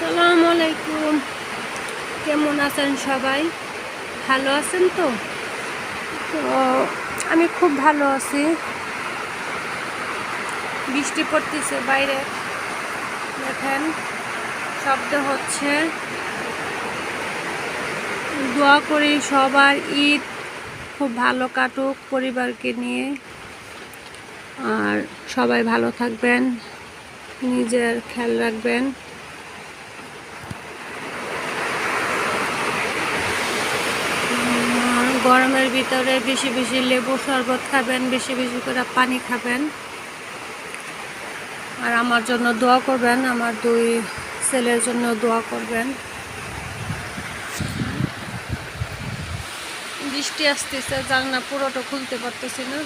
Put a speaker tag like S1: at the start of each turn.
S1: আসসালামু আলাইকুম। কেমন আছেন সবাই? ভালো আছেন তো? তো আমি খুব ভালো আছি। বৃষ্টি পড়তেছে বাইরে, দেখেন শব্দ হচ্ছে। দোয়া করি সবার ঈদ খুব ভালো কাটুক পরিবারকে নিয়ে, আর সবাই ভালো থাকবেন, নিজের খেয়াল রাখবেন। গরমের ভিতরে বেশি বেশি লেবু শরবত খাবেন, বেশি বেশি করে পানি খাবেন, আর আমার জন্য দোয়া করবেন, আমার দুই ছেলের জন্য দোয়া করবেন। বৃষ্টি আসতেছে, জানলা পুরোটা খুলতে পারতেছি না।